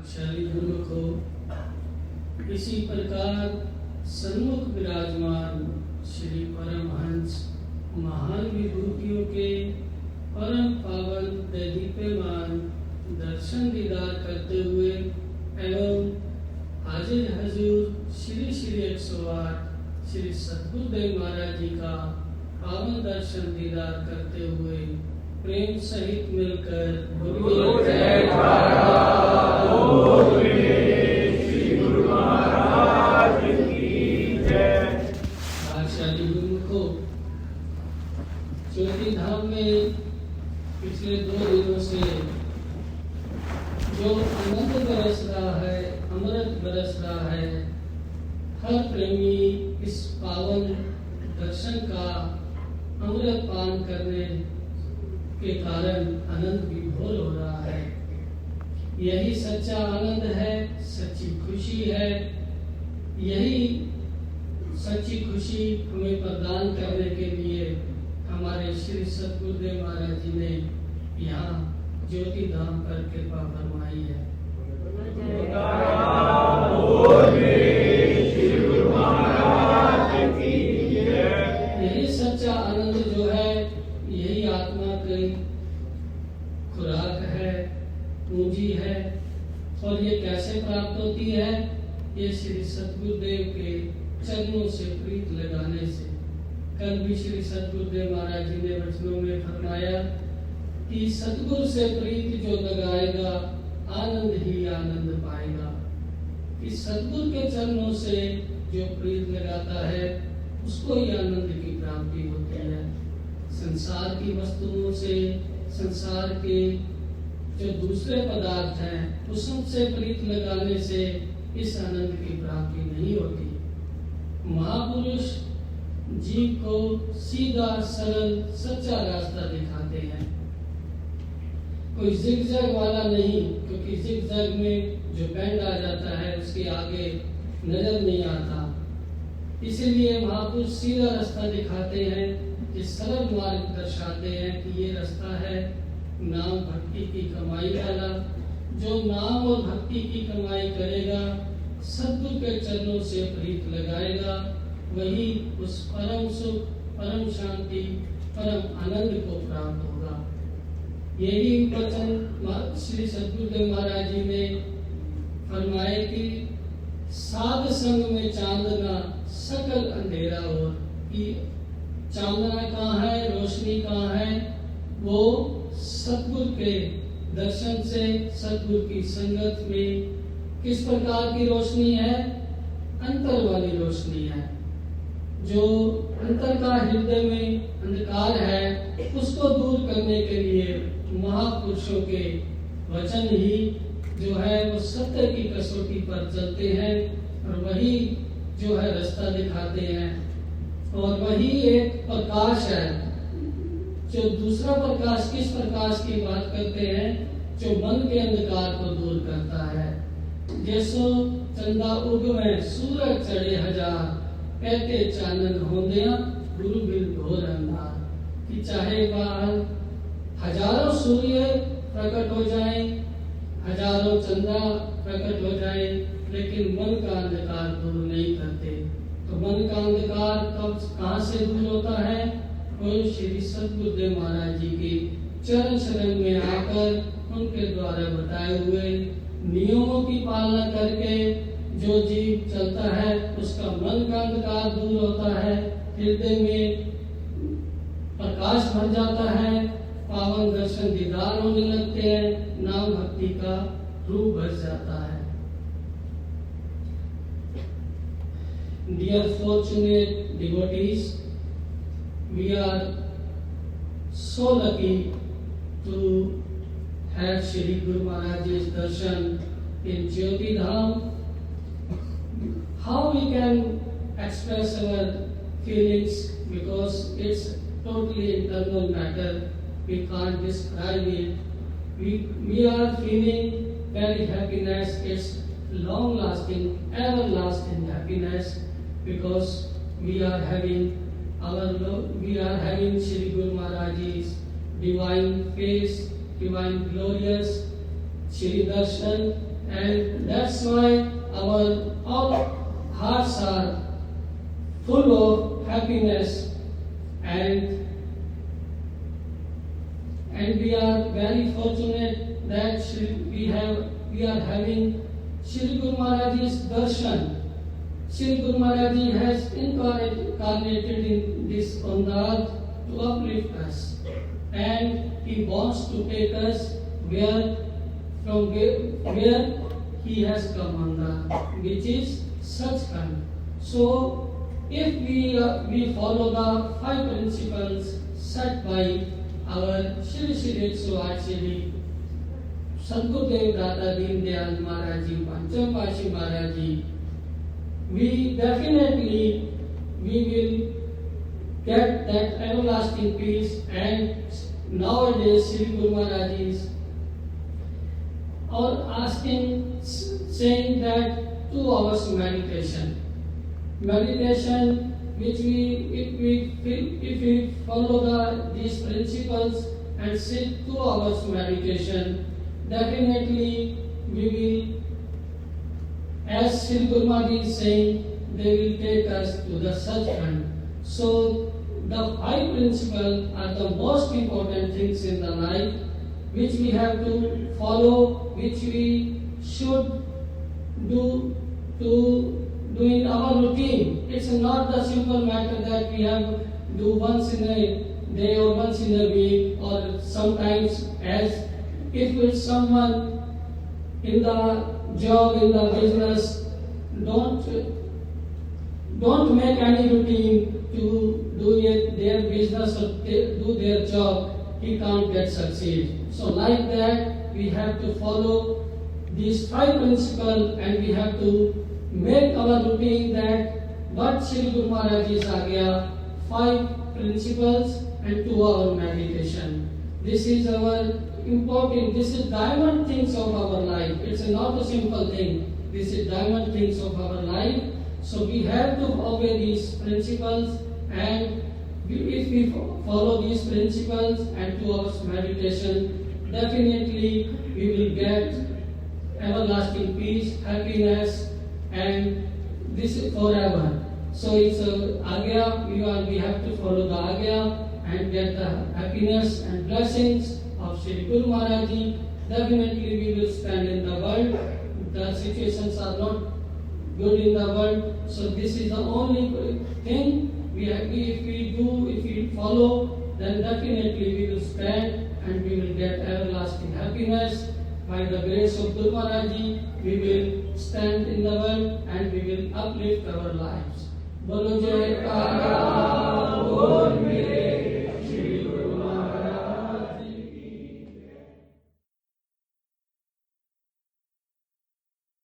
भाग्यशाली गुरुमुखो, इसी प्रकार सन्मुख विराजमान श्री परमहंस महान विभूतियों के परम पावन दैदीप्यमान दर्शन दीदार करते हुए एवं हाजिर हजूर श्री श्री 108 श्री सद्गुरुदेव महाराज जी का पावन दर्शन दीदार करते हुए प्रेम सहित मिलकर गुरु जय श्री गुरु महाराज की जय। भाग्यशाली गुरुमुखो, ज्योति धाम में पिछले 2 दिनों से जो आनंद बरस रहा है, अमृत बरस रहा है, हर प्रेमी इस पावन दर्शन का अमृत पान करने के कारण आनंद विभोर हो रहा है। यही सच्चा आनंद है, सच्ची खुशी है। यही सच्ची खुशी हमें प्रदान करने के लिए हमारे श्री सद्गुरुदेव महाराज जी ने यहाँ ज्योति धाम पर कृपा फरमाई है। यही सच्चा आनंद जो है, यही आत्मा की खुराक है, पूंजी है। और ये कैसे प्राप्त होती है? ये श्री सद्गुरुदेव के चरणों से प्रीत लगाने से। कल भी श्री सद्गुरुदेव महाराज जी ने वचनों में फरमाया कि सद्गुरु से प्रीत जो लगाएगा आनंद ही आनंद पाएगा। कि सद्गुरु के चरणों से जो प्रीत लगाता है उसको ही आनंद की प्राप्ति होती है। संसार की वस्तुओं से, संसार के जो दूसरे पदार्थ हैं उससे प्रीत लगाने से इस आनंद की प्राप्ति नहीं होती। महापुरुष जीव को सीधा सरल सच्चा रास्ता दिखाते हैं, कोई जिगजैग वाला नहीं, क्योंकि जिगजैग में जो बैंड आ जाता है उसके आगे नजर नहीं आता। इसीलिए महापुरुष सीधा रास्ता दिखाते हैं, कि सरल मार्ग दर्शाते हैं कि ये रास्ता है नाम भक्ति की कमाई वाला। जो नाम और भक्ति की कमाई करेगा, सद्गुरु के चरणों से प्रीत लगाएगा, वही उस परम सुख, परम शांति, परम आनंद को प्राप्त होगा। यही वचन श्री सद्गुरुदेव महाराज जी ने फरमाए कि साध संग में चांदना सकल अंधेरा हो। कि चांदना कहाँ है, रोशनी कहाँ है? वो सद्गुरु के दर्शन से, सद्गुरु की संगत में। किस प्रकार की रोशनी है? अंतर वाली रोशनी है। जो अंतर का हृदय में अंधकार है उसको दूर करने के लिए महापुरुषों के वचन ही जो है वो सत्य की कसौटी पर चलते हैं और वही जो है रास्ता दिखाते हैं। और वही एक प्रकाश है। जो दूसरा प्रकाश, किस प्रकाश की बात करते हैं? जो मन के अंधकार को दूर करता है। जैसो चंदा उगवे सूरज चढ़े हजार, कहते चानन होंदिया गुरु बिल घोर अंधार। कि चाहे बाहर हजारों सूर्य प्रकट हो जाएं, हजारों चंद्रा प्रकट हो जाएं, लेकिन मन का अंधकार दूर नहीं करते। तो मन का अंधकार कब कहाँ से दूर होता है? वो श्री सद्गुरुदेव महाराज जी के चरण शरण में आकर उनके द्वारा बताए हुए नियमों की पालना करके जो जीव चलता है उसका मन का अंधकार दूर होता है, हृदय में प्रकाश भर जाता है, पावन दर्शन दीदार होने लगते हैं, नाम भक्ति का रूप भर जाता है। Dear fortunate devotees, we are so lucky to have Shri Guru Maharaj's darshan in Jyoti Dham. How we can express our feelings, because it's totally internal matter. We can't describe it. We are feeling very happiness. It's long-lasting, everlasting happiness, because we are having Shri Guru Maharaj's divine face, divine glorious Shri Darshan, and that's why our all hearts are full of happiness, and we are very fortunate that we are having Shri Guru Maharaj's darshan. Shri Guru Maharaj has incarnated in this on the earth to uplift us, and he wants to take us where he has come on the, which is Sachkhand. So, if we follow the 5 principles set by our Shri Shri Acharya Sadgurudev Dada Deen Dayal Maharaj Ji, Pancham Pashi Maharaj Ji, we definitely will get that everlasting peace. And nowadays Shri Guru Maharaj is saying that 2 hours meditation, which if we follow these principles and sit 2 hours meditation, definitely we will, as Shri Guru Maharaj is saying, they will take us to the Sachkhand. So the 5 principles are the most important things in the life, which we have to follow, which we should do in our routine. It's not the simple matter that we have to do once in a day or once in a week, or sometimes as if it's someone in the job, in the business, don't make any routine to do their business or do their job, he can't get succeed. So like that, we have to follow these 5 principles, and we have to make our routine that what Shri Guru Maharaj is agya, 5 principles and 2 hour meditation. This is our important, this is diamond things of our life. It's not a simple thing. This is diamond things of our life. So we have to obey these principles, and if we follow these principles and 2 hours meditation, definitely we will get everlasting peace, happiness, and this is forever. So it's agya, we have to follow the agya and get the happiness and blessings of Shri Guru Maharaj Ji. Definitely we will stand in the world. The situations are not good in the world. So this is the only thing if we follow, then definitely we will stand and we will get everlasting happiness. By the grace of Guru Maharaj Ji, we will stand in the world and we will uplift our lives. Bolo Jai Kara Bol Mere